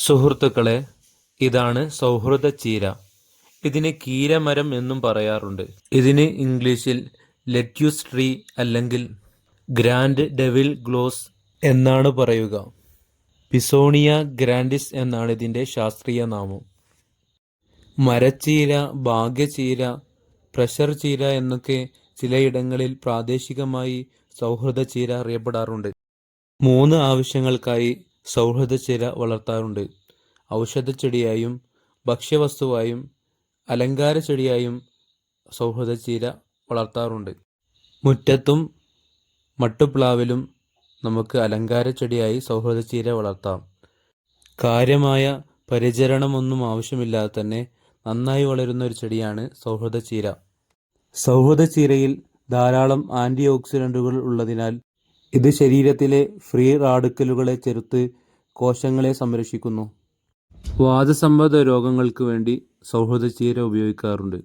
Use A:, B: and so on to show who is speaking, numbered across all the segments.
A: സുഹൃത്തുക്കളെ, ഇതാണ് സൗഹൃദ ചീര. ഇതിന് കീരമരം എന്നും പറയാറുണ്ട്. ഇതിന് ഇംഗ്ലീഷിൽ ലെറ്റ്യൂസ് ട്രീ അല്ലെങ്കിൽ ഗ്രാൻഡ് ഡെവിൽ ഗ്ലോസ് എന്നാണ് പറയുക. പിസോണിയ ഗ്രാൻഡിസ് എന്നാണ് ഇതിൻ്റെ ശാസ്ത്രീയ നാമം. മരച്ചീര, ഭാഗ്യചീര, പ്രഷർ ചീര എന്നൊക്കെ ചിലയിടങ്ങളിൽ പ്രാദേശികമായി സൗഹൃദ ചീര അറിയപ്പെടാറുണ്ട്. 3 ആവശ്യങ്ങൾക്കായി സൗഹൃദ ചീര വളർത്താറുണ്ട്. ഔഷധച്ചെടിയായും ഭക്ഷ്യവസ്തുവായും അലങ്കാര ചെടിയായും സൗഹൃദ ചീര വളർത്താറുണ്ട്. മുറ്റത്തും മട്ടുപ്ലാവിലും നമുക്ക് അലങ്കാര ചെടിയായി സൗഹൃദ ചീര വളർത്താം. കാര്യമായ പരിചരണമൊന്നും ആവശ്യമില്ലാതെ തന്നെ നന്നായി വളരുന്ന ഒരു ചെടിയാണ് സൗഹൃദ ചീര. സൗഹൃദ ചീരയിൽ ധാരാളം ആൻറ്റി ഓക്സിഡൻറ്റുകൾ ഉള്ളതിനാൽ ഇത് ശരീരത്തിലെ ഫ്രീ റാഡിക്കലുകളെ ചെറുത്ത് കോശങ്ങളെ സംരക്ഷിക്കുന്നു. വാതസംബന്ധ രോഗങ്ങൾക്ക് വേണ്ടി സൗഹൃദ ചീര ഉപയോഗിക്കാറുണ്ട്.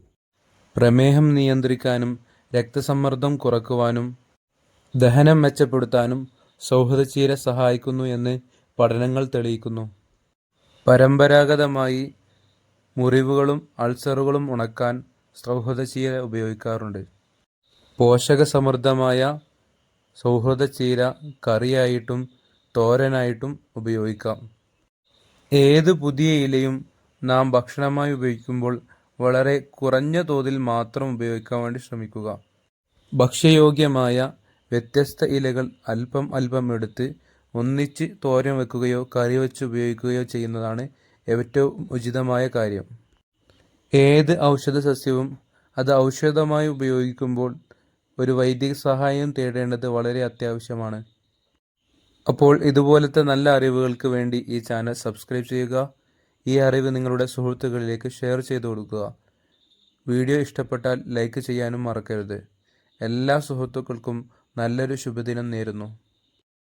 A: പ്രമേഹം നിയന്ത്രിക്കാനും രക്തസമ്മർദ്ദം കുറയ്ക്കുവാനും ദഹനം മെച്ചപ്പെടുത്താനും സൗഹൃദ ചീര സഹായിക്കുന്നു എന്ന് പഠനങ്ങൾ തെളിയിക്കുന്നു. പരമ്പരാഗതമായി മുറിവുകളും അൾസറുകളും ഉണക്കാൻ സൗഹൃദ ചീര ഉപയോഗിക്കാറുണ്ട്. പോഷകസമൃദ്ധമായ സൗഹൃദ ചീര കറിയായിട്ടും തോരനായിട്ടും ഉപയോഗിക്കാം. ഏത് പുതിയ ഇലയും നാം ഭക്ഷണമായി ഉപയോഗിക്കുമ്പോൾ വളരെ കുറഞ്ഞ തോതിൽ മാത്രം ഉപയോഗിക്കാൻ വേണ്ടി ശ്രമിക്കുക. ഭക്ഷ്യയോഗ്യമായ വ്യത്യസ്ത ഇലകൾ അല്പം അല്പം എടുത്ത് ഒന്നിച്ച് തോരൻ വെക്കുകയോ കറി വെച്ച് ഉപയോഗിക്കുകയോ ചെയ്യുന്നതാണ് ഏറ്റവും ഉചിതമായ കാര്യം. ഏത് ഔഷധ സസ്യവും അത് ഔഷധമായി ഉപയോഗിക്കുമ്പോൾ ഒരു വൈദിക സഹായം തേടേണ്ടത് വളരെ അത്യാവശ്യമാണ്. അപ്പോൾ ഇതുപോലത്തെ നല്ല അറിവുകൾക്ക് വേണ്ടി ഈ ചാനൽ സബ്സ്ക്രൈബ് ചെയ്യുക. ഈ അറിവ് നിങ്ങളുടെ സുഹൃത്തുക്കളിലേക്ക് ഷെയർ ചെയ്തു കൊടുക്കുക. വീഡിയോ ഇഷ്ടപ്പെട്ടാൽ ലൈക്ക് ചെയ്യാനും മറക്കരുത്. എല്ലാ സുഹൃത്തുക്കൾക്കും നല്ലൊരു ശുഭദിനം നേരുന്നു.